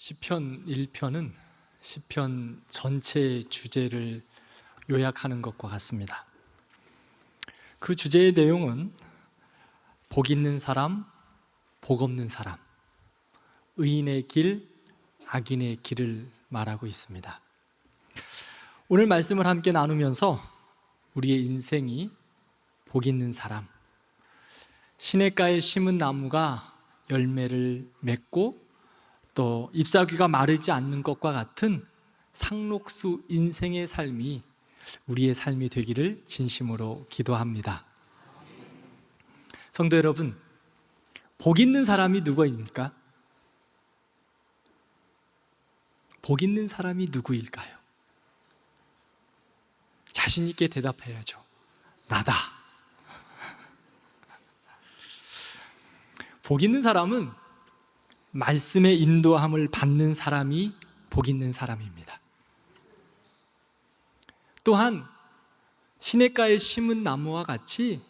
시편 1편은 시편 전체의 주제를 요약하는 것과 같습니다. 그 주제의 내용은 복 있는 사람, 복 없는 사람, 의인의 길, 악인의 길을 말하고 있습니다. 오늘 말씀을 함께 나누면서 우리의 인생이 복 있는 사람, 시냇가에 심은 나무가 열매를 맺고 또 잎사귀가 마르지 않는 것과 같은 상록수 인생의 삶이 우리의 삶이 되기를 진심으로 기도합니다. 성도 여러분, 복 있는 사람이 누구입니까? 복 있는 사람이 누구일까요? 자신 있게 대답해야죠. 나다. 복 있는 사람은 말씀의 인도함을 받는 사람이 복 있는 사람입니다. 또한 시냇가에 심은 나무와 같이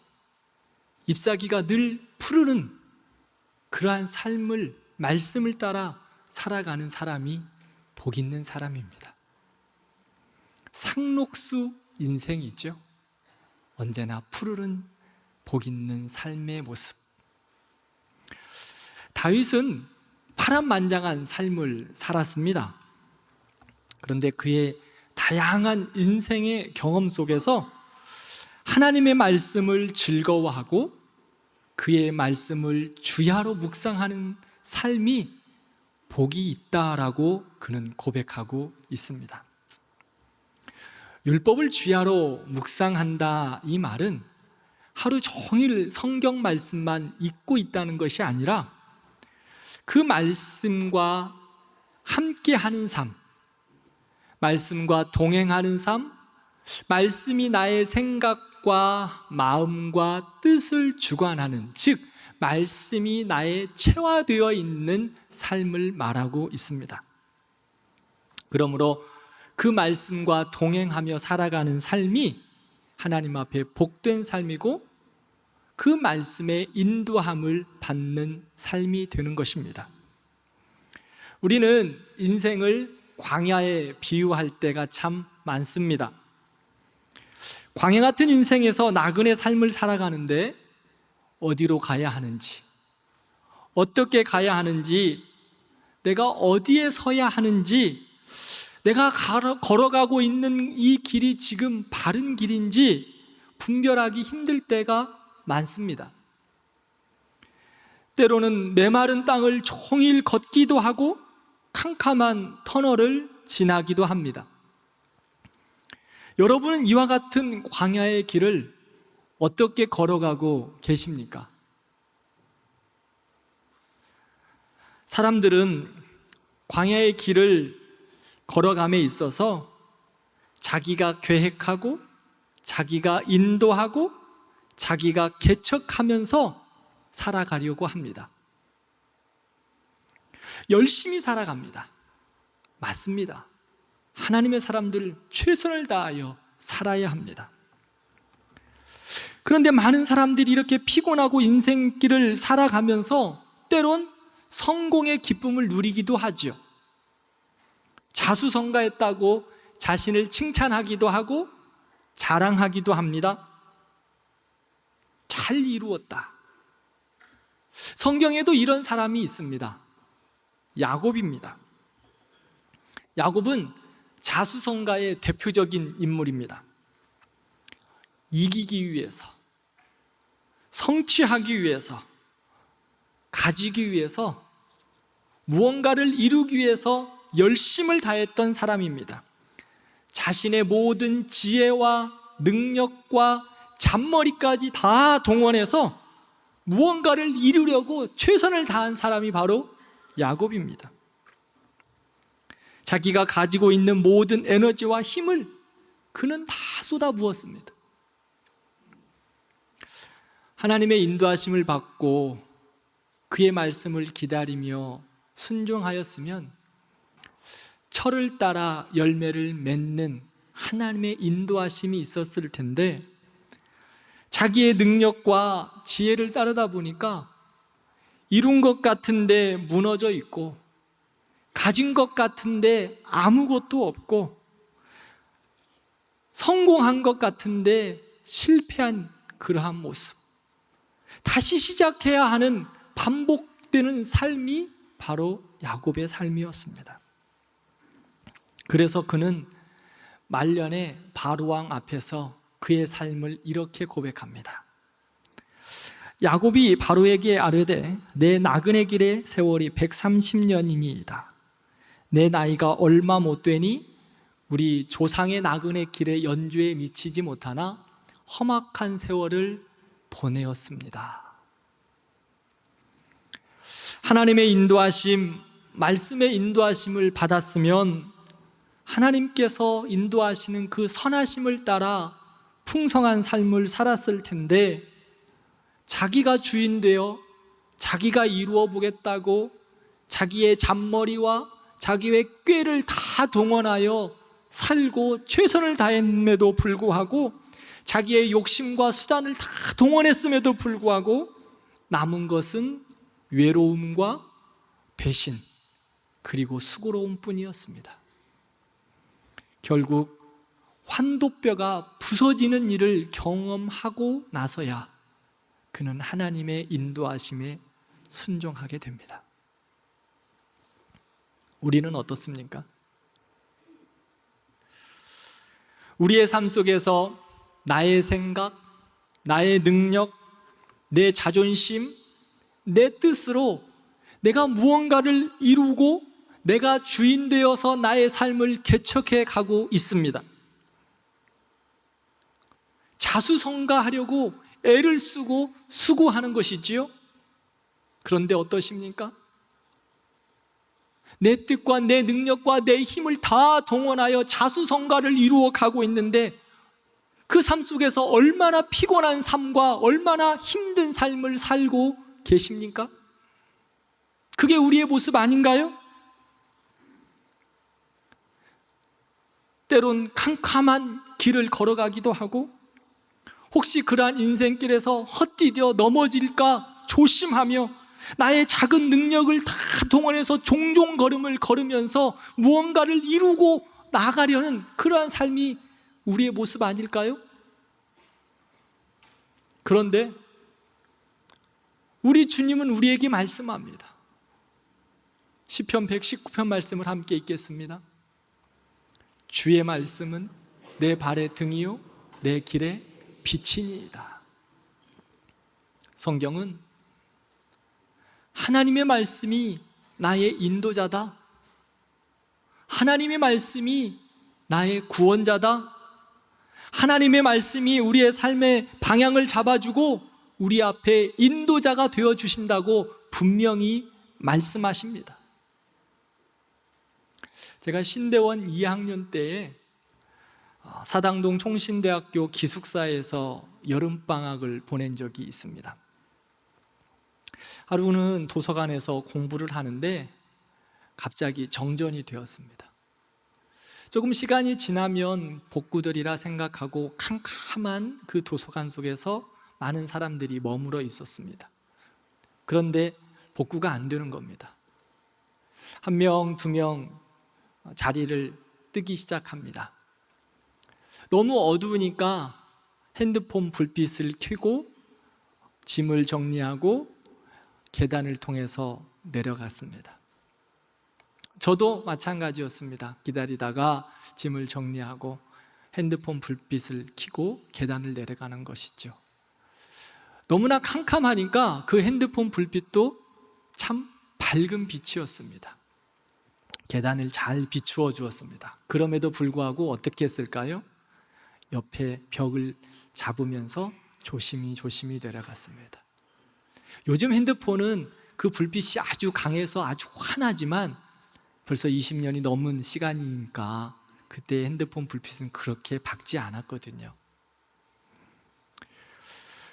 잎사귀가 늘 푸르는 그러한 삶을, 말씀을 따라 살아가는 사람이 복 있는 사람입니다. 상록수 인생이죠. 언제나 푸르른 복 있는 삶의 모습. 다윗은 파란만장한 삶을 살았습니다. 그런데 그의 다양한 인생의 경험 속에서 하나님의 말씀을 즐거워하고 그의 말씀을 주야로 묵상하는 삶이 복이 있다라고 그는 고백하고 있습니다. 율법을 주야로 묵상한다, 이 말은 하루 종일 성경 말씀만 읽고 있다는 것이 아니라 그 말씀과 함께하는 삶, 말씀과 동행하는 삶, 말씀이 나의 생각과 마음과 뜻을 주관하는, 즉 말씀이 나의 체화되어 있는 삶을 말하고 있습니다. 그러므로 그 말씀과 동행하며 살아가는 삶이 하나님 앞에 복된 삶이고 그 말씀의 인도함을 받는 삶이 되는 것입니다. 우리는 인생을 광야에 비유할 때가 참 많습니다. 광야 같은 인생에서 나그네 삶을 살아가는데 어디로 가야 하는지, 어떻게 가야 하는지, 내가 어디에 서야 하는지, 내가 걸어가고 있는 이 길이 지금 바른 길인지 분별하기 힘들 때가 많습니다. 때로는 메마른 땅을 종일 걷기도 하고 캄캄한 터널을 지나기도 합니다. 여러분은 이와 같은 광야의 길을 어떻게 걸어가고 계십니까? 사람들은 광야의 길을 걸어감에 있어서 자기가 계획하고 자기가 인도하고 자기가 개척하면서 살아가려고 합니다. 열심히 살아갑니다. 맞습니다. 하나님의 사람들 최선을 다하여 살아야 합니다. 그런데 많은 사람들이 이렇게 피곤하고 인생길을 살아가면서 때론 성공의 기쁨을 누리기도 하죠. 자수성가했다고 자신을 칭찬하기도 하고 자랑하기도 합니다. 잘 이루었다. 성경에도 이런 사람이 있습니다. 야곱입니다. 야곱은 자수성가의 대표적인 인물입니다. 이기기 위해서, 성취하기 위해서, 가지기 위해서, 무언가를 이루기 위해서 열심을 다했던 사람입니다. 자신의 모든 지혜와 능력과 잔머리까지 다 동원해서 무언가를 이루려고 최선을 다한 사람이 바로 야곱입니다. 자기가 가지고 있는 모든 에너지와 힘을 그는 다 쏟아부었습니다. 하나님의 인도하심을 받고 그의 말씀을 기다리며 순종하였으면 철을 따라 열매를 맺는 하나님의 인도하심이 있었을 텐데 자기의 능력과 지혜를 따르다 보니까 이룬 것 같은데 무너져 있고 가진 것 같은데 아무것도 없고, 성공한 것 같은데 실패한 그러한 모습, 다시 시작해야 하는 반복되는 삶이 바로 야곱의 삶이었습니다. 그래서 그는 말년에 바로왕 앞에서 그의 삶을 이렇게 고백합니다. 야곱이 바로에게 아뢰되 내 나그네 길의 세월이 130년이니이다. 내 나이가 얼마 못 되니 우리 조상의 나그네 길의 연주에 미치지 못하나 험악한 세월을 보내었습니다. 하나님의 인도하심, 말씀의 인도하심을 받았으면 하나님께서 인도하시는 그 선하심을 따라 풍성한 삶을 살았을 텐데, 자기가 주인 되어 자기가 이루어 보겠다고 자기의 잔머리와 자기의 꾀를 다 동원하여 살고 최선을 다했음에도 불구하고, 자기의 욕심과 수단을 다 동원했음에도 불구하고 남은 것은 외로움과 배신, 그리고 수고로움 뿐이었습니다. 결국 환도뼈가 부서지는 일을 경험하고 나서야 그는 하나님의 인도하심에 순종하게 됩니다. 우리는 어떻습니까? 우리의 삶 속에서 나의 생각, 나의 능력, 내 자존심, 내 뜻으로 내가 무언가를 이루고 내가 주인 되어서 나의 삶을 개척해 가고 있습니다. 자수성가하려고 애를 쓰고 수고하는 것이지요. 그런데 어떠십니까? 내 뜻과 내 능력과 내 힘을 다 동원하여 자수성가를 이루어 가고 있는데, 그 삶 속에서 얼마나 피곤한 삶과 얼마나 힘든 삶을 살고 계십니까? 그게 우리의 모습 아닌가요? 때론 캄캄한 길을 걸어가기도 하고, 혹시 그러한 인생길에서 헛디뎌 넘어질까 조심하며 나의 작은 능력을 다 동원해서 종종 걸음을 걸으면서 무언가를 이루고 나가려는 그러한 삶이 우리의 모습 아닐까요? 그런데 우리 주님은 우리에게 말씀합니다. 시편 119편 말씀을 함께 읽겠습니다. 주의 말씀은 내 발의 등이요 내 길의 빛이니이다. 성경은 하나님의 말씀이 나의 인도자다, 하나님의 말씀이 나의 구원자다, 하나님의 말씀이 우리의 삶의 방향을 잡아주고 우리 앞에 인도자가 되어주신다고 분명히 말씀하십니다. 제가 신대원 2학년 때에 사당동 총신대학교 기숙사에서 여름방학을 보낸 적이 있습니다. 하루는 도서관에서 공부를 하는데 갑자기 정전이 되었습니다. 조금 시간이 지나면 복구되리라 생각하고 캄캄한 그 도서관 속에서 많은 사람들이 머물러 있었습니다. 그런데 복구가 안 되는 겁니다. 한 명, 두 명 자리를 뜨기 시작합니다. 너무 어두우니까 핸드폰 불빛을 켜고 짐을 정리하고 계단을 통해서 내려갔습니다. 저도 마찬가지였습니다. 기다리다가 짐을 정리하고 핸드폰 불빛을 켜고 계단을 내려가는 것이죠. 너무나 캄캄하니까 그 핸드폰 불빛도 참 밝은 빛이었습니다. 계단을 잘 비추어 주었습니다. 그럼에도 불구하고 어떻게 했을까요? 옆에 벽을 잡으면서 조심히 내려갔습니다. 요즘 핸드폰은 그 불빛이 아주 강해서 아주 환하지만 벌써 20년이 넘은 시간이니까 그때 핸드폰 불빛은 그렇게 밝지 않았거든요.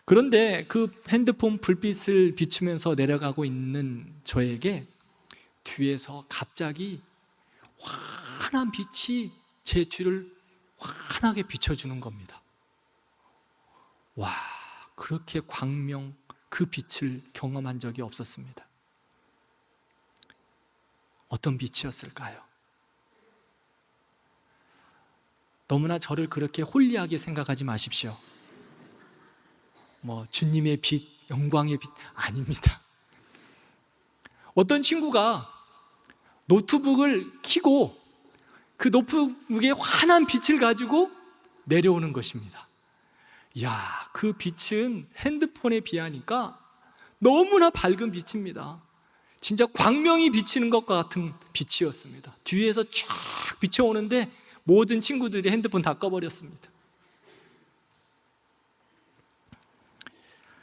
그런데 그 핸드폰 불빛을 비추면서 내려가고 있는 저에게 뒤에서 갑자기 환한 빛이 제 뒤를 환하게 비춰주는 겁니다. 와, 그렇게 광명 그 빛을 경험한 적이 없었습니다. 어떤 빛이었을까요? 너무나 저를 그렇게 홀리하게 생각하지 마십시오. 주님의 빛, 영광의 빛 아닙니다. 어떤 친구가 노트북을 켜고 그 노트북에 환한 빛을 가지고 내려오는 것입니다. 이야, 그 빛은 핸드폰에 비하니까 너무나 밝은 빛입니다. 진짜 광명이 비치는 것과 같은 빛이었습니다. 뒤에서 쫙 비춰오는데 모든 친구들이 핸드폰 다 꺼버렸습니다.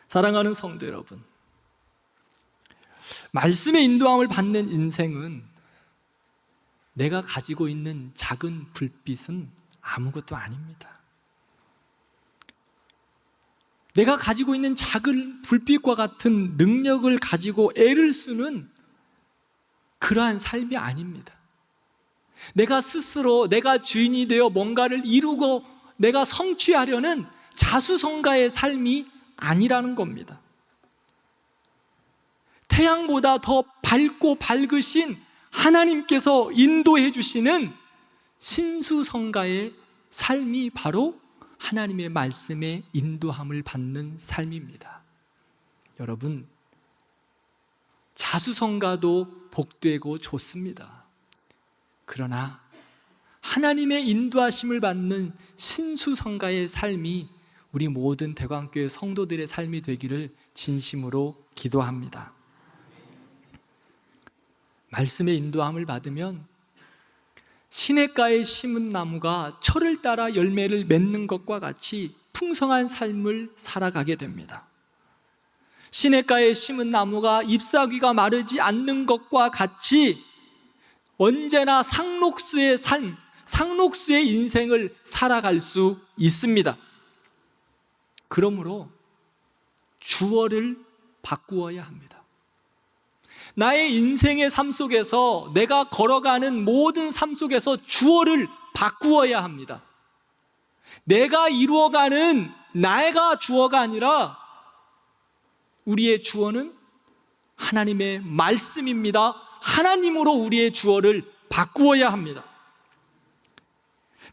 사랑하는 성도 여러분, 말씀의 인도함을 받는 인생은 내가 가지고 있는 작은 불빛은 아무것도 아닙니다. 내가 가지고 있는 작은 불빛과 같은 능력을 가지고 애를 쓰는 그러한 삶이 아닙니다. 내가 스스로 내가 주인이 되어 뭔가를 이루고 내가 성취하려는 자수성가의 삶이 아니라는 겁니다. 태양보다 더 밝고 밝으신 하나님께서 인도해 주시는 신수성가의 삶이 바로 하나님의 말씀에 인도함을 받는 삶입니다. 여러분, 자수성가도 복되고 좋습니다. 그러나 하나님의 인도하심을 받는 신수성가의 삶이 우리 모든 대광교회 성도들의 삶이 되기를 진심으로 기도합니다. 말씀의 인도함을 받으면 시냇가에 심은 나무가 철을 따라 열매를 맺는 것과 같이 풍성한 삶을 살아가게 됩니다. 시냇가에 심은 나무가 잎사귀가 마르지 않는 것과 같이 언제나 상록수의 삶, 상록수의 인생을 살아갈 수 있습니다. 그러므로 주어를 바꾸어야 합니다. 나의 인생의 삶 속에서 내가 걸어가는 모든 삶 속에서 주어를 바꾸어야 합니다. 내가 이루어가는 나가 주어가 아니라 우리의 주어는 하나님의 말씀입니다. 하나님으로 우리의 주어를 바꾸어야 합니다.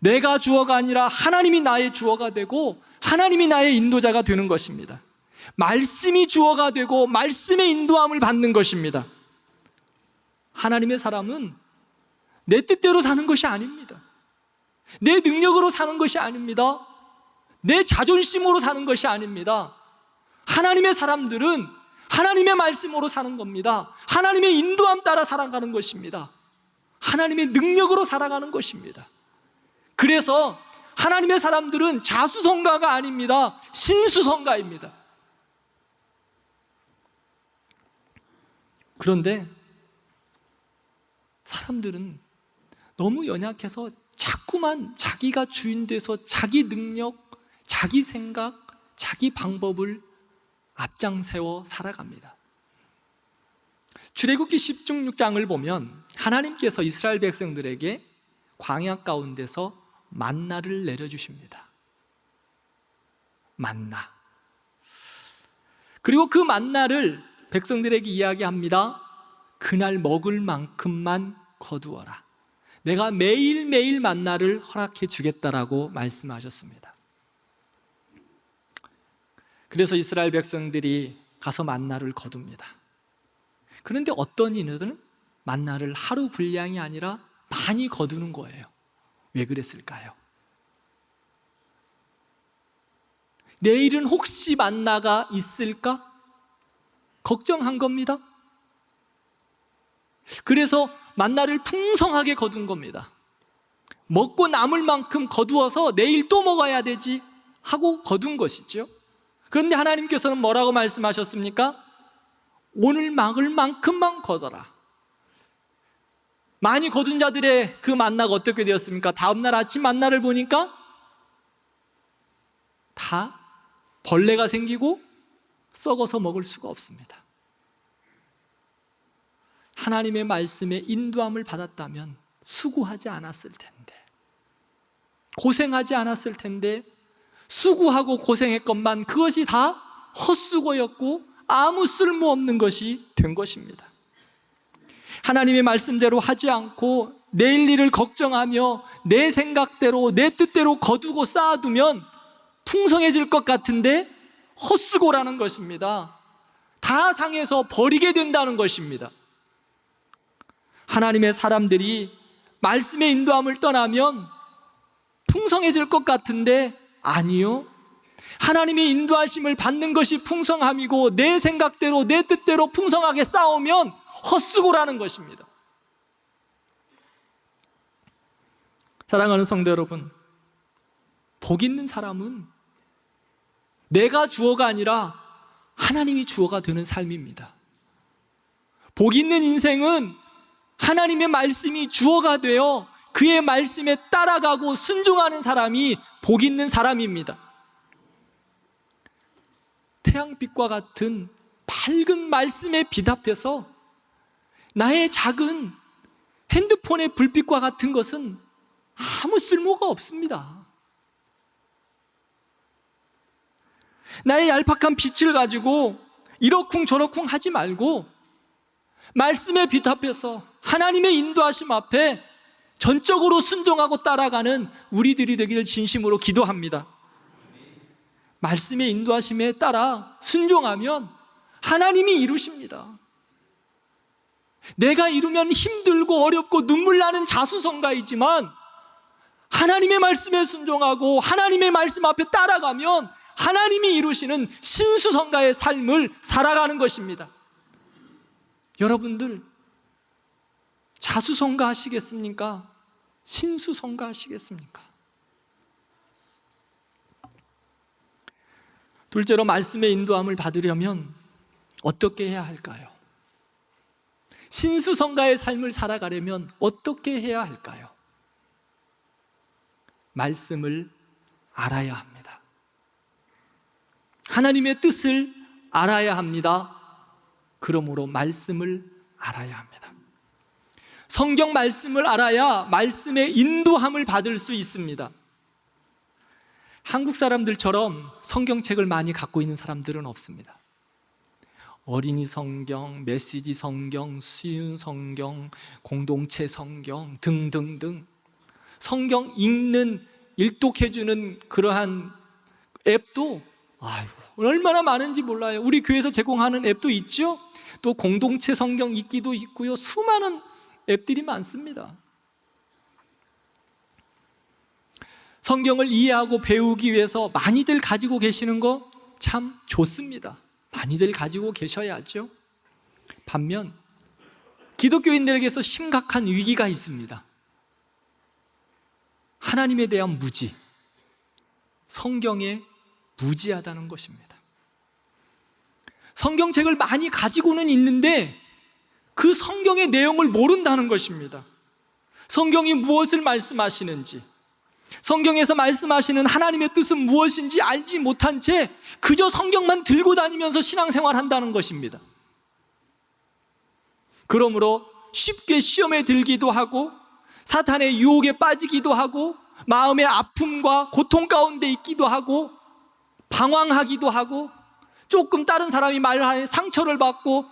내가 주어가 아니라 하나님이 나의 주어가 되고 하나님이 나의 인도자가 되는 것입니다. 말씀이 주어가 되고 말씀의 인도함을 받는 것입니다. 하나님의 사람은 내 뜻대로 사는 것이 아닙니다. 내 능력으로 사는 것이 아닙니다. 내 자존심으로 사는 것이 아닙니다. 하나님의 사람들은 하나님의 말씀으로 사는 겁니다. 하나님의 인도함 따라 살아가는 것입니다. 하나님의 능력으로 살아가는 것입니다. 그래서 하나님의 사람들은 자수성가가 아닙니다. 신수성가입니다. 그런데 사람들은 너무 연약해서 자꾸만 자기가 주인 돼서 자기 능력, 자기 생각, 자기 방법을 앞장세워 살아갑니다. 출애굽기 16장을 보면 하나님께서 이스라엘 백성들에게 광야 가운데서 만나를 내려주십니다. 만나. 그리고 그 만나를 백성들에게 이야기합니다. 그날 먹을 만큼만 거두어라. 내가 매일매일 만나를 허락해 주겠다라고 말씀하셨습니다. 그래서 이스라엘 백성들이 가서 만나를 거둡니다. 그런데 어떤 이들은 만나를 하루 분량이 아니라 많이 거두는 거예요. 왜 그랬을까요? 내일은 혹시 만나가 있을까? 걱정한 겁니다. 그래서 만나를 풍성하게 거둔 겁니다. 먹고 남을 만큼 거두어서 내일 또 먹어야 되지 하고 거둔 것이죠. 그런데 하나님께서는 뭐라고 말씀하셨습니까? 오늘 먹을 만큼만 거둬라. 많이 거둔 자들의 그 만나가 어떻게 되었습니까? 다음날 아침 만나를 보니까 다 벌레가 생기고 썩어서 먹을 수가 없습니다. 하나님의 말씀에 인도함을 받았다면 수고하지 않았을 텐데, 고생하지 않았을 텐데, 수고하고 고생했건만 그것이 다 헛수고였고 아무 쓸모없는 것이 된 것입니다. 하나님의 말씀대로 하지 않고 내일 일을 걱정하며 내 생각대로 내 뜻대로 거두고 쌓아두면 풍성해질 것 같은데 헛수고라는 것입니다. 다 상해서 버리게 된다는 것입니다. 하나님의 사람들이 말씀의 인도함을 떠나면 풍성해질 것 같은데 아니요, 하나님의 인도하심을 받는 것이 풍성함이고 내 생각대로 내 뜻대로 풍성하게 쌓으면 헛수고라는 것입니다. 사랑하는 성도 여러분, 복 있는 사람은 내가 주어가 아니라 하나님이 주어가 되는 삶입니다. 복 있는 인생은 하나님의 말씀이 주어가 되어 그의 말씀에 따라가고 순종하는 사람이 복 있는 사람입니다. 태양빛과 같은 밝은 말씀의 빛 앞에서 나의 작은 핸드폰의 불빛과 같은 것은 아무 쓸모가 없습니다. 나의 얄팍한 빛을 가지고 이러쿵 저러쿵 하지 말고 말씀의 빛 앞에서 하나님의 인도하심 앞에 전적으로 순종하고 따라가는 우리들이 되기를 진심으로 기도합니다. 말씀의 인도하심에 따라 순종하면 하나님이 이루십니다. 내가 이루면 힘들고 어렵고 눈물 나는 자수성가이지만 하나님의 말씀에 순종하고 하나님의 말씀 앞에 따라가면 하나님이 이루시는 신수성가의 삶을 살아가는 것입니다. 여러분들 자수성가 하시겠습니까? 신수성가 하시겠습니까? 둘째로, 말씀의 인도함을 받으려면 어떻게 해야 할까요? 신수성가의 삶을 살아가려면 어떻게 해야 할까요? 말씀을 알아야 합니다. 하나님의 뜻을 알아야 합니다. 그러므로 말씀을 알아야 합니다. 성경 말씀을 알아야 말씀의 인도함을 받을 수 있습니다. 한국 사람들처럼 성경책을 많이 갖고 있는 사람들은 없습니다. 어린이 성경, 메시지 성경, 쉬운 성경, 공동체 성경 등등등 성경 읽는, 일독해주는 그러한 앱도 얼마나 많은지 몰라요. 우리 교회에서 제공하는 앱도 있죠. 또 공동체 성경 읽기도 있고요. 수많은 앱들이 많습니다. 성경을 이해하고 배우기 위해서 많이들 가지고 계시는 거 참 좋습니다. 많이들 가지고 계셔야죠. 반면 기독교인들에게서 심각한 위기가 있습니다. 하나님에 대한 무지, 성경에 무지하다는 것입니다. 성경책을 많이 가지고는 있는데 그 성경의 내용을 모른다는 것입니다. 성경이 무엇을 말씀하시는지, 성경에서 말씀하시는 하나님의 뜻은 무엇인지 알지 못한 채 그저 성경만 들고 다니면서 신앙생활 한다는 것입니다. 그러므로 쉽게 시험에 들기도 하고 사탄의 유혹에 빠지기도 하고 마음의 아픔과 고통 가운데 있기도 하고 방황하기도 하고 조금 다른 사람이 말하는 상처를 받고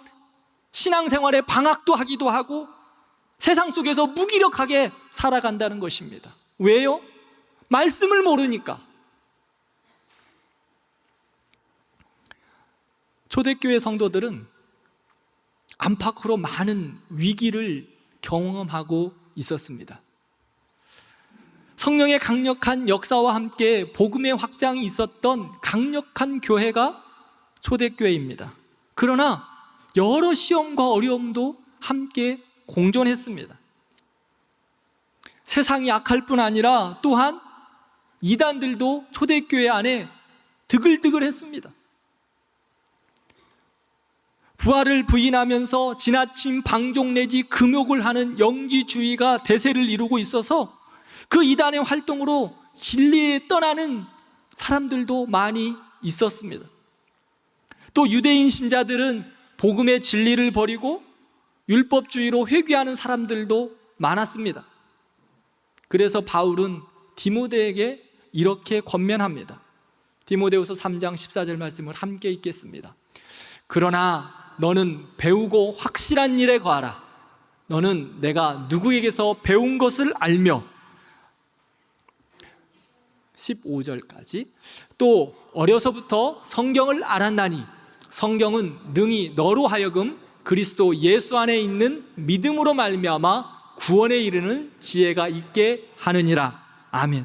신앙생활에 방학도 하기도 하고 세상 속에서 무기력하게 살아간다는 것입니다. 왜요? 말씀을 모르니까. 초대교회 성도들은 안팎으로 많은 위기를 경험하고 있었습니다. 성령의 강력한 역사와 함께 복음의 확장이 있었던 강력한 교회가 초대교회입니다. 그러나 여러 시험과 어려움도 함께 공존했습니다. 세상이 악할 뿐 아니라 또한 이단들도 초대교회 안에 드글드글했습니다. 부활을 부인하면서 지나친 방종 내지 금욕을 하는 영지주의가 대세를 이루고 있어서 그 이단의 활동으로 진리에 떠나는 사람들도 많이 있었습니다. 또 유대인 신자들은 복음의 진리를 버리고 율법주의로 회귀하는 사람들도 많았습니다. 그래서 바울은 디모데에게 이렇게 권면합니다. 디모데후서 3장 14절 말씀을 함께 읽겠습니다. 그러나 너는 배우고 확실한 일에 거하라. 너는 내가 누구에게서 배운 것을 알며 15절까지 또 어려서부터 성경을 알았나니 성경은 능히 너로 하여금 그리스도 예수 안에 있는 믿음으로 말미암아 구원에 이르는 지혜가 있게 하느니라. 아멘.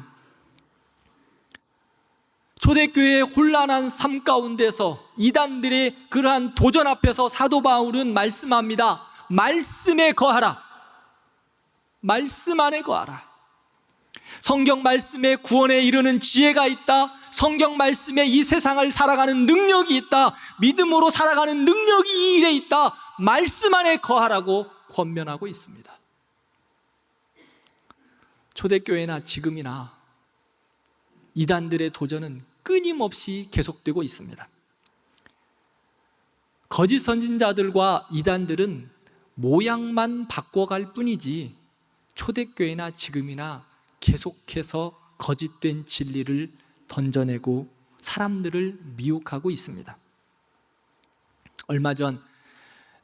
초대교회의 혼란한 삶 가운데서 이단들의 그러한 도전 앞에서 사도 바울은 말씀합니다. 말씀에 거하라. 말씀 안에 거하라. 성경 말씀에 구원에 이르는 지혜가 있다. 성경 말씀에 이 세상을 살아가는 능력이 있다. 믿음으로 살아가는 능력이 이 일에 있다. 말씀 안에 거하라고 권면하고 있습니다. 초대교회나 지금이나 이단들의 도전은 끊임없이 계속되고 있습니다. 거짓 선진자들과 이단들은 모양만 바꿔갈 뿐이지 초대교회나 지금이나 계속해서 거짓된 진리를 던져내고 사람들을 미혹하고 있습니다. 얼마 전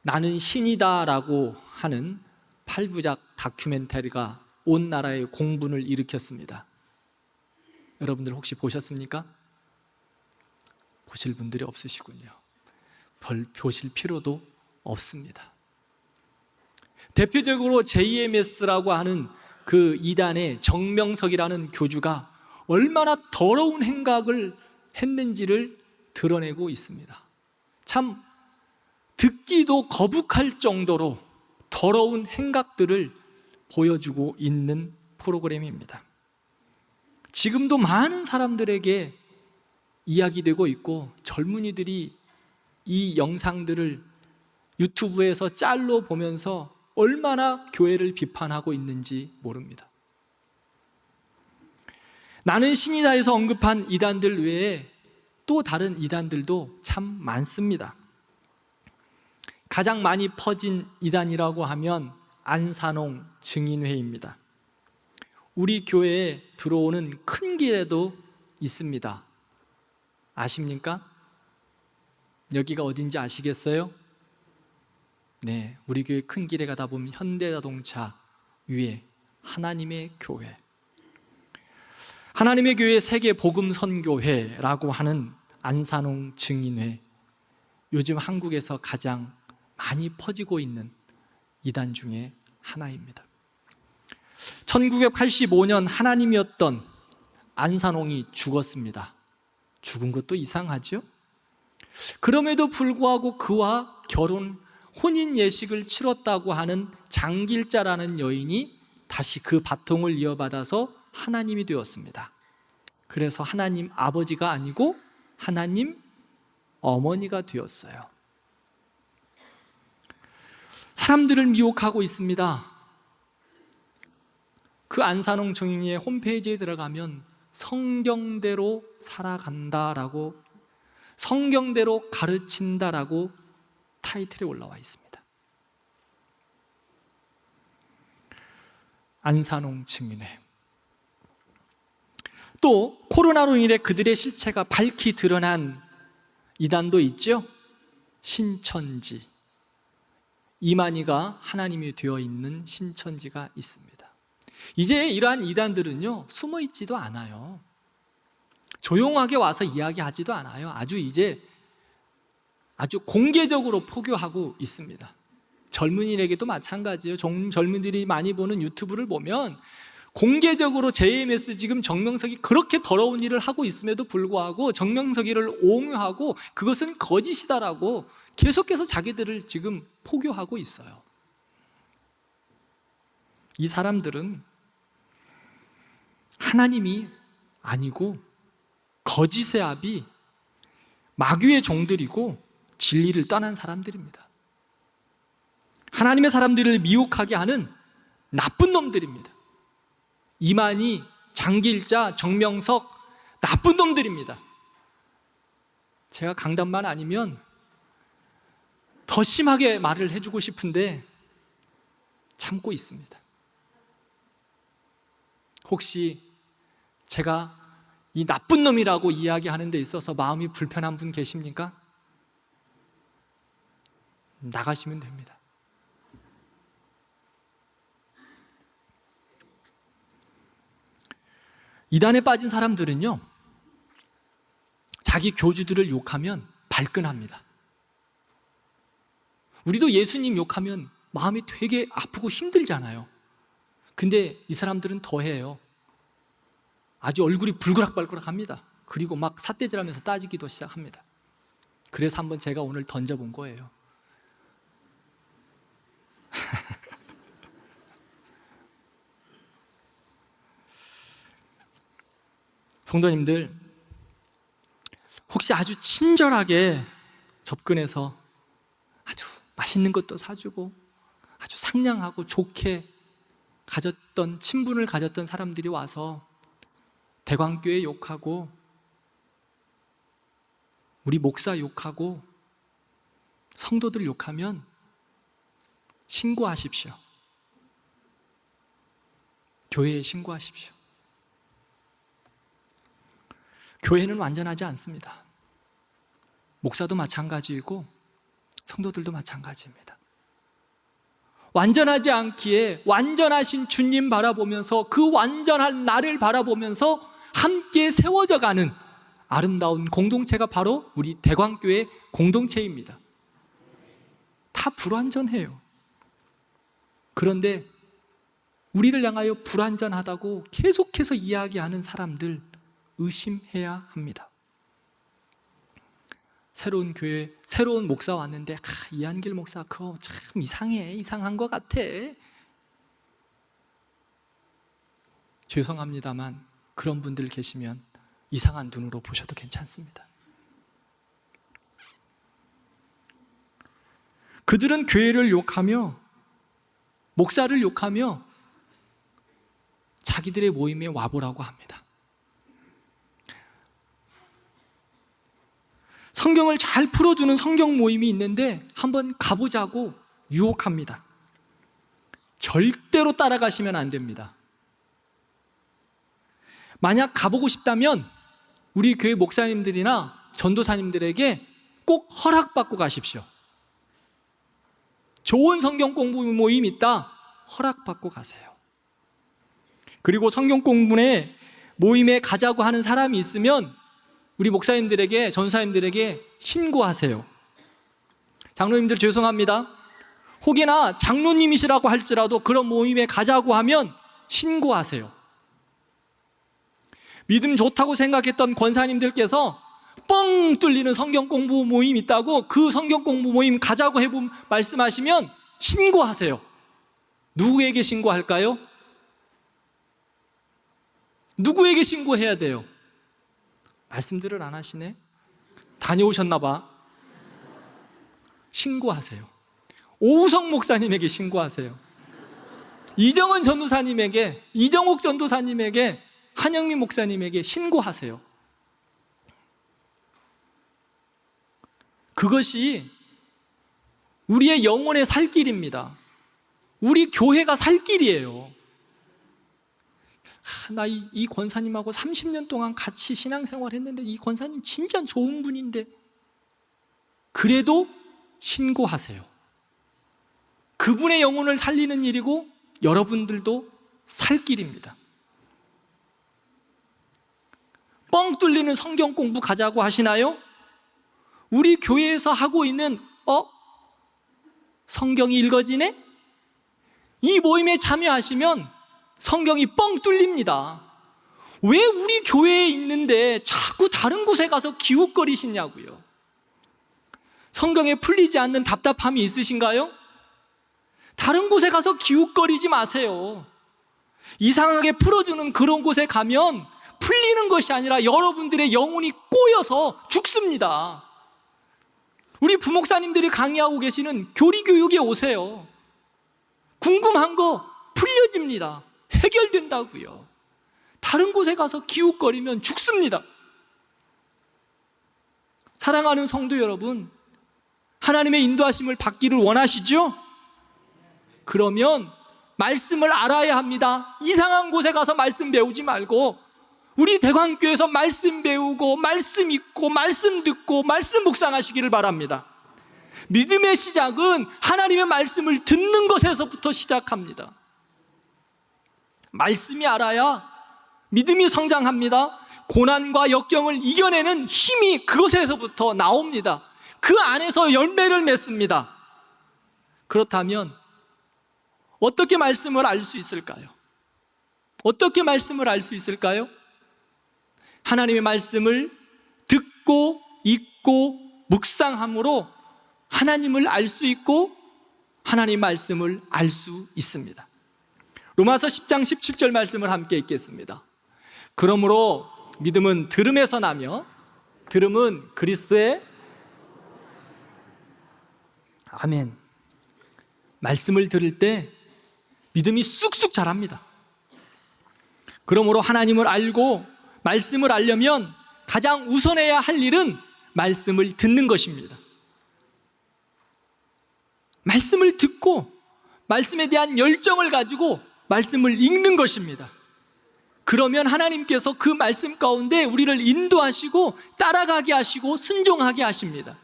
나는 신이다라고 하는 8부작 다큐멘터리가 온 나라에 공분을 일으켰습니다. 여러분들 혹시 보셨습니까? 보실 분들이 없으시군요. 보실 필요도 없습니다. 대표적으로 JMS라고 하는 그 이단의 정명석이라는 교주가 얼마나 더러운 행각을 했는지를 드러내고 있습니다. 참 듣기도 거북할 정도로 더러운 행각들을 보여주고 있는 프로그램입니다. 지금도 많은 사람들에게 이야기되고 있고 젊은이들이 이 영상들을 유튜브에서 짤로 보면서 얼마나 교회를 비판하고 있는지 모릅니다. 나는 신이다에서 언급한 이단들 외에 또 다른 이단들도 참 많습니다. 가장 많이 퍼진 이단이라고 하면 안산홍 증인회입니다. 우리 교회에 들어오는 큰 길에도 있습니다. 아십니까? 여기가 어딘지 아시겠어요? 네, 우리 교회 큰 길에 가다 보면 현대자동차 위에 하나님의 교회, 하나님의 교회 세계복음선교회라고 하는 안산홍 증인회, 요즘 한국에서 가장 많이 퍼지고 있는 이단 중에 하나입니다. 1985년 하나님이었던 안산홍이 죽었습니다. 죽은 것도 이상하죠? 그럼에도 불구하고 그와 혼인 예식을 치렀다고 하는 장길자라는 여인이 다시 그 바통을 이어받아서 하나님이 되었습니다. 그래서 하나님 아버지가 아니고 하나님 어머니가 되었어요. 사람들을 미혹하고 있습니다. 그 안산홍 증인의 홈페이지에 들어가면 성경대로 살아간다라고, 성경대로 가르친다라고 타이틀에 올라와 있습니다. 안산홍 증인회. 또 코로나로 인해 그들의 실체가 밝히 드러난 이단도 있죠. 신천지. 이만희가 하나님이 되어 있는 신천지가 있습니다. 이제 이러한 이단들은요, 숨어 있지도 않아요. 조용하게 와서 이야기하지도 않아요. 아주 공개적으로 포교하고 있습니다. 젊은이에게도 마찬가지예요. 젊은이들이 많이 보는 유튜브를 보면 공개적으로 JMS 지금 정명석이 그렇게 더러운 일을 하고 있음에도 불구하고 정명석이를 옹호하고 그것은 거짓이다라고 계속해서 자기들을 지금 포교하고 있어요. 이 사람들은 하나님이 아니고 거짓의 아비, 마귀의 종들이고 진리를 떠난 사람들입니다. 하나님의 사람들을 미혹하게 하는 나쁜 놈들입니다. 이만희, 장길자, 정명석, 나쁜 놈들입니다. 제가 강단만 아니면 더 심하게 말을 해주고 싶은데 참고 있습니다. 혹시 제가 이 나쁜 놈이라고 이야기하는 데 있어서 마음이 불편한 분 계십니까? 나가시면 됩니다. 이단에 빠진 사람들은요, 자기 교주들을 욕하면 발끈합니다. 우리도 예수님 욕하면 마음이 되게 아프고 힘들잖아요. 근데 이 사람들은 더해요. 아주 얼굴이 불그락발그락합니다. 그리고 막 삿대질하면서 따지기도 시작합니다. 그래서 한번 제가 오늘 던져본 거예요. 성도님들, 혹시 아주 친절하게 접근해서 아주 맛있는 것도 사주고 아주 상냥하고 좋게 친분을 가졌던 사람들이 와서 대광교회 욕하고 우리 목사 욕하고 성도들 욕하면 신고하십시오. 교회에 신고하십시오. 교회는 완전하지 않습니다. 목사도 마찬가지이고 성도들도 마찬가지입니다. 완전하지 않기에 완전하신 주님 바라보면서 그 완전한 나를 바라보면서 함께 세워져 가는 아름다운 공동체가 바로 우리 대광교회 공동체입니다. 다 불완전해요. 그런데 우리를 향하여 불완전하다고 계속해서 이야기하는 사람들 의심해야 합니다. 새로운 교회, 새로운 목사 왔는데 이한길 목사 그거 참 이상한 것 같아. 죄송합니다만 그런 분들 계시면 이상한 눈으로 보셔도 괜찮습니다. 그들은 교회를 욕하며 목사를 욕하며 자기들의 모임에 와보라고 합니다. 성경을 잘 풀어주는 성경 모임이 있는데 한번 가보자고 유혹합니다. 절대로 따라가시면 안 됩니다. 만약 가보고 싶다면 우리 교회 목사님들이나 전도사님들에게 꼭 허락받고 가십시오. 좋은 성경 공부 모임 있다, 허락받고 가세요. 그리고 성경 공부에 모임에 가자고 하는 사람이 있으면 우리 목사님들에게, 전사님들에게 신고하세요. 장로님들 죄송합니다. 혹여나 장로님이시라고 할지라도 그런 모임에 가자고 하면 신고하세요. 믿음 좋다고 생각했던 권사님들께서 뻥 뚫리는 성경 공부 모임 있다고 그 성경 공부 모임 가자고 말씀하시면 신고하세요. 누구에게 신고할까요? 누구에게 신고해야 돼요? 말씀들을 안 하시네? 다녀오셨나 봐. 신고하세요. 오우성 목사님에게 신고하세요. 이정은 전도사님에게, 이정옥 전도사님에게, 한영민 목사님에게 신고하세요. 그것이 우리의 영혼의 살 길입니다. 우리 교회가 살 길이에요. 나 이 권사님하고 30년 동안 같이 신앙생활 했는데 이 권사님 진짜 좋은 분인데, 그래도 신고하세요. 그분의 영혼을 살리는 일이고 여러분들도 살 길입니다. 뻥 뚫리는 성경 공부 가자고 하시나요? 우리 교회에서 하고 있는 성경이 읽어지네? 이 모임에 참여하시면 성경이 뻥 뚫립니다. 왜 우리 교회에 있는데 자꾸 다른 곳에 가서 기웃거리시냐고요. 성경에 풀리지 않는 답답함이 있으신가요? 다른 곳에 가서 기웃거리지 마세요. 이상하게 풀어주는 그런 곳에 가면 풀리는 것이 아니라 여러분들의 영혼이 꼬여서 죽습니다. 우리 부목사님들이 강의하고 계시는 교리교육에 오세요. 궁금한 거 풀려집니다. 해결된다고요. 다른 곳에 가서 기웃거리면 죽습니다. 사랑하는 성도 여러분, 하나님의 인도하심을 받기를 원하시죠? 그러면 말씀을 알아야 합니다. 이상한 곳에 가서 말씀 배우지 말고 우리 대광교회에서 말씀 배우고 말씀 읽고 말씀 듣고 말씀 묵상하시기를 바랍니다. 믿음의 시작은 하나님의 말씀을 듣는 것에서부터 시작합니다. 말씀이 알아야 믿음이 성장합니다. 고난과 역경을 이겨내는 힘이 그것에서부터 나옵니다. 그 안에서 열매를 맺습니다. 그렇다면 어떻게 말씀을 알 수 있을까요? 어떻게 말씀을 알 수 있을까요? 하나님의 말씀을 듣고 읽고 묵상함으로 하나님을 알 수 있고 하나님의 말씀을 알 수 있습니다. 로마서 10장 17절 말씀을 함께 읽겠습니다. 그러므로 믿음은 들음에서 나며 들음은 그리스도의 아멘. 말씀을 들을 때 믿음이 쑥쑥 자랍니다. 그러므로 하나님을 알고 말씀을 알려면 가장 우선해야 할 일은 말씀을 듣는 것입니다. 말씀을 듣고 말씀에 대한 열정을 가지고 말씀을 읽는 것입니다. 그러면 하나님께서 그 말씀 가운데 우리를 인도하시고 따라가게 하시고 순종하게 하십니다.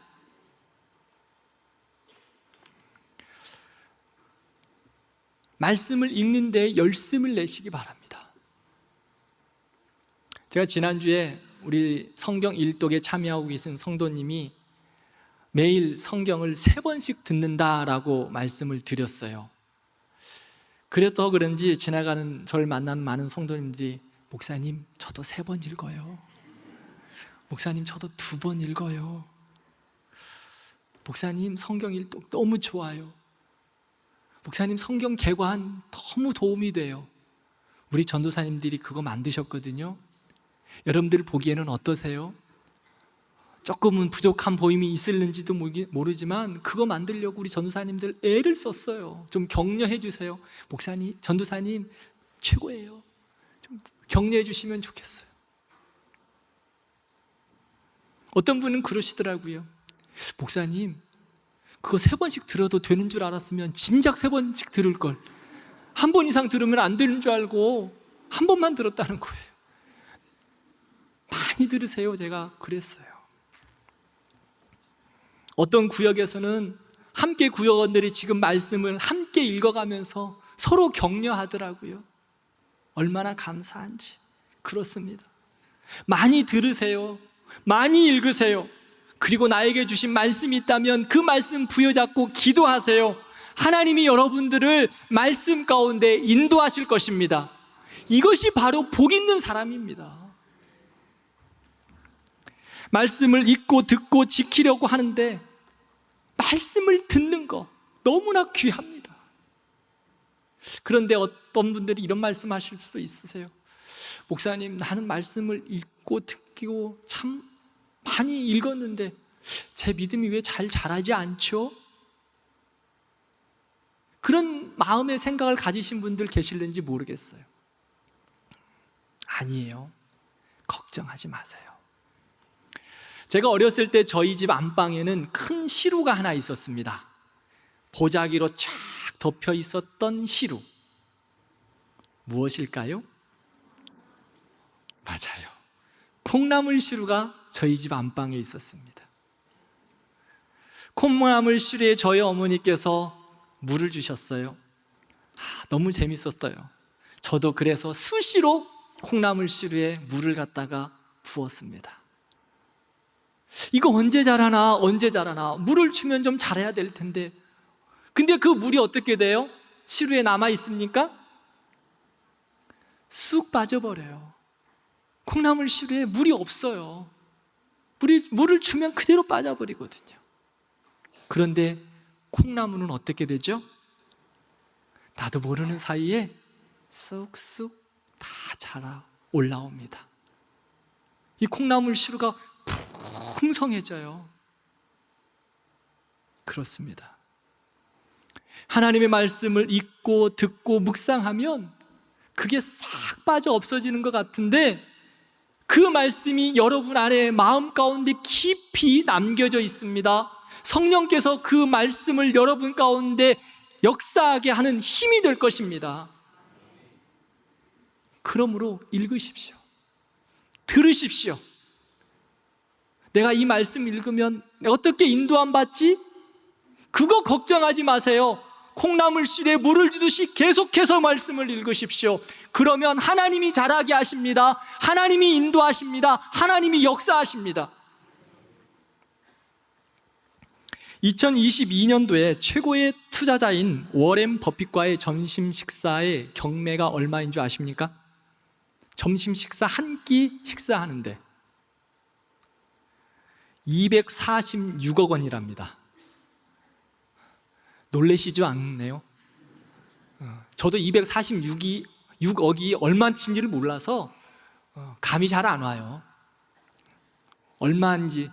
말씀을 읽는 데 열심을 내시기 바랍니다. 제가 지난주에 우리 성경 일독에 참여하고 계신 성도님이 매일 성경을 3번씩 듣는다라고 말씀을 드렸어요. 그래서 그런지 지나가는 저를 만나는 많은 성도님들이 목사님 저도 3번 읽어요. 목사님 저도 2번 읽어요. 목사님 성경 일독 너무 좋아요. 목사님 성경 개관 너무 도움이 돼요. 우리 전도사님들이 그거 만드셨거든요. 여러분들 보기에는 어떠세요? 조금은 부족한 보임이 있을는지도 모르지만 그거 만들려고 우리 전도사님들 애를 썼어요. 좀 격려해 주세요. 목사님, 전도사님 최고예요. 좀 격려해 주시면 좋겠어요. 어떤 분은 그러시더라고요. 목사님 그거 3번씩 들어도 되는 줄 알았으면 진작 3번씩 들을 걸. 1번 이상 들으면 안 되는 줄 알고 1번만 들었다는 거예요. 많이 들으세요. 제가 그랬어요. 어떤 구역에서는 함께 구역원들이 지금 말씀을 함께 읽어가면서 서로 격려하더라고요. 얼마나 감사한지. 그렇습니다. 많이 들으세요. 많이 읽으세요. 그리고 나에게 주신 말씀이 있다면 그 말씀 부여잡고 기도하세요. 하나님이 여러분들을 말씀 가운데 인도하실 것입니다. 이것이 바로 복 있는 사람입니다. 말씀을 읽고 듣고 지키려고 하는데 말씀을 듣는 거 너무나 귀합니다. 그런데 어떤 분들이 이런 말씀 하실 수도 있으세요. 목사님 나는 말씀을 읽고 듣고 참 많이 읽었는데 제 믿음이 왜 잘 자라지 않죠? 그런 마음의 생각을 가지신 분들 계실는지 모르겠어요. 아니에요. 걱정하지 마세요. 제가 어렸을 때 저희 집 안방에는 큰 시루가 하나 있었습니다. 보자기로 쫙 덮여 있었던 시루. 무엇일까요? 맞아요. 콩나물 시루가 저희 집 안방에 있었습니다. 콩나물 시루에 저희 어머니께서 물을 주셨어요. 너무 재밌었어요. 저도 그래서 수시로 콩나물 시루에 물을 갖다가 부었습니다. 이거 언제 자라나 언제 자라나 물을 주면 좀 자라야 될 텐데 근데 그 물이 어떻게 돼요? 시루에 남아 있습니까? 쑥 빠져버려요. 콩나물 시루에 물이 없어요. 물을 주면 그대로 빠져버리거든요. 그런데 콩나물은 어떻게 되죠? 나도 모르는 사이에 쑥쑥 다 자라 올라옵니다. 이 콩나물 시루가 풍성해져요. 그렇습니다. 하나님의 말씀을 읽고 듣고 묵상하면 그게 싹 빠져 없어지는 것 같은데 그 말씀이 여러분 안에 마음 가운데 깊이 남겨져 있습니다. 성령께서 그 말씀을 여러분 가운데 역사하게 하는 힘이 될 것입니다. 그러므로 읽으십시오. 들으십시오. 내가 이 말씀 읽으면 어떻게 인도함 받지? 그거 걱정하지 마세요. 콩나물실에 물을 주듯이 계속해서 말씀을 읽으십시오. 그러면 하나님이 자라게 하십니다. 하나님이 인도하십니다. 하나님이 역사하십니다. 2022년도에 최고의 투자자인 워렌 버핏과의 점심 식사의 경매가 얼마인 줄 아십니까? 점심 식사 한 끼 식사하는데 246억 원이랍니다. 놀라시지 않네요? 저도 246억이 얼마인지를 몰라서 감이 잘 안 와요. 얼마인지.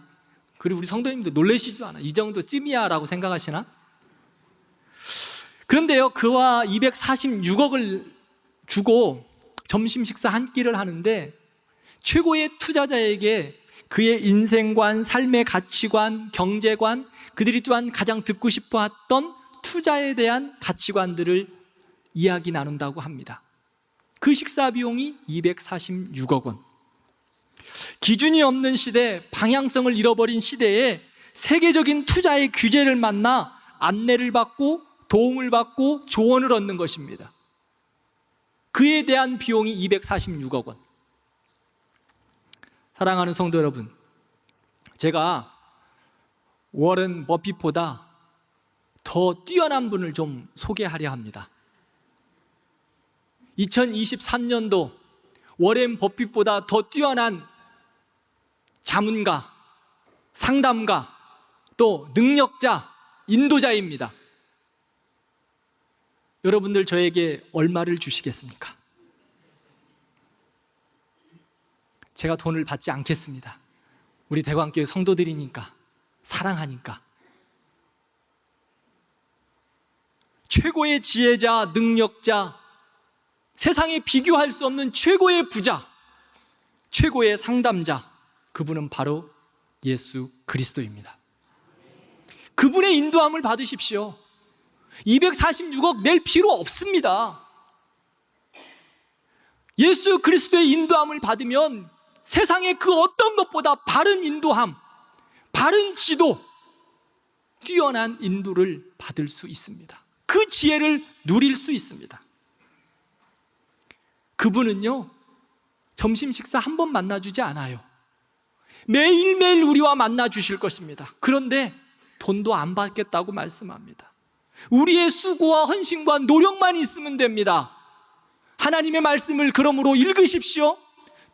그리고 우리 성도님도 놀라시지도 않아요. 이 정도쯤이야 라고 생각하시나? 그런데요, 그와 246억을 주고 점심 식사 한 끼를 하는데 최고의 투자자에게 그의 인생관, 삶의 가치관, 경제관, 그들이 또한 가장 듣고 싶어 했던 투자에 대한 가치관들을 이야기 나눈다고 합니다. 그 식사 비용이 246억 원. 기준이 없는 시대, 방향성을 잃어버린 시대에 세계적인 투자의 규제를 만나 안내를 받고 도움을 받고 조언을 얻는 것입니다. 그에 대한 비용이 246억 원. 사랑하는 성도 여러분, 제가 워렌 버핏보다 더 뛰어난 분을 좀 소개하려 합니다. 2023년도 워렌 버핏보다 더 뛰어난 자문가, 상담가, 또 능력자, 인도자입니다. 여러분들 저에게 얼마를 주시겠습니까? 제가 돈을 받지 않겠습니다. 우리 대광교회 성도들이니까, 사랑하니까. 최고의 지혜자, 능력자, 세상에 비교할 수 없는 최고의 부자, 최고의 상담자, 그분은 바로 예수 그리스도입니다. 그분의 인도함을 받으십시오. 246억 낼 필요 없습니다. 예수 그리스도의 인도함을 받으면 세상의 그 어떤 것보다 바른 인도함, 바른 지도, 뛰어난 인도를 받을 수 있습니다. 그 지혜를 누릴 수 있습니다. 그분은요, 점심 식사 한 번 만나주지 않아요. 매일매일 우리와 만나주실 것입니다. 그런데 돈도 안 받겠다고 말씀합니다. 우리의 수고와 헌신과 노력만 있으면 됩니다. 하나님의 말씀을 그러므로 읽으십시오.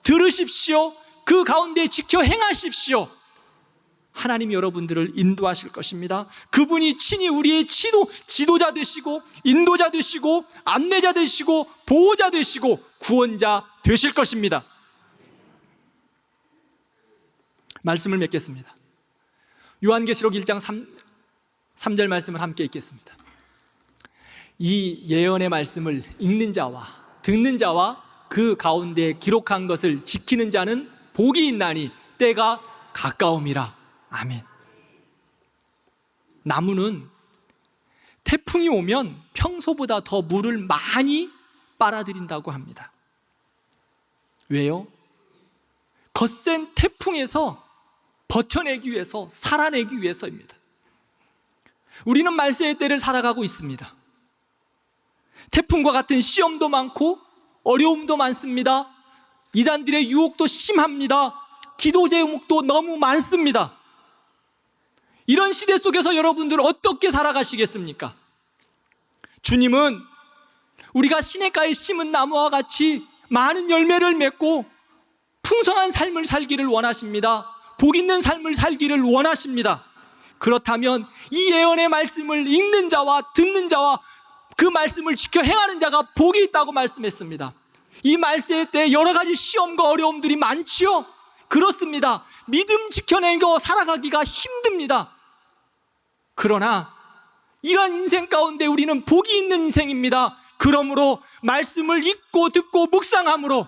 들으십시오. 그 가운데 지켜 행하십시오. 하나님이 여러분들을 인도하실 것입니다. 그분이 친히 우리의 지도자 되시고 인도자 되시고 안내자 되시고 보호자 되시고 구원자 되실 것입니다. 말씀을 맺겠습니다. 요한계시록 1장 3절 말씀을 함께 읽겠습니다. 이 예언의 말씀을 읽는 자와 듣는 자와 그 가운데 기록한 것을 지키는 자는 복이 있나니 때가 가까움이라. 아멘. 나무는 태풍이 오면 평소보다 더 물을 많이 빨아들인다고 합니다. 왜요? 거센 태풍에서 버텨내기 위해서, 살아내기 위해서입니다. 우리는 말세의 때를 살아가고 있습니다. 태풍과 같은 시험도 많고 어려움도 많습니다. 이단들의 유혹도 심합니다. 기도 제목도 너무 많습니다. 이런 시대 속에서 여러분들 어떻게 살아가시겠습니까? 주님은 우리가 시냇가에 심은 나무와 같이 많은 열매를 맺고 풍성한 삶을 살기를 원하십니다. 복 있는 삶을 살기를 원하십니다. 그렇다면 이 예언의 말씀을 읽는 자와 듣는 자와 그 말씀을 지켜 행하는 자가 복이 있다고 말씀했습니다. 이 말세의 때 여러 가지 시험과 어려움들이 많지요. 그렇습니다. 믿음 지켜내고 살아가기가 힘듭니다. 그러나 이런 인생 가운데 우리는 복이 있는 인생입니다. 그러므로 말씀을 읽고 듣고 묵상함으로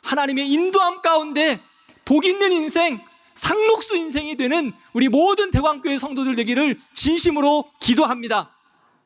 하나님의 인도함 가운데 복 있는 인생, 상록수 인생이 되는 우리 모든 대광교회 성도들 되기를 진심으로 기도합니다.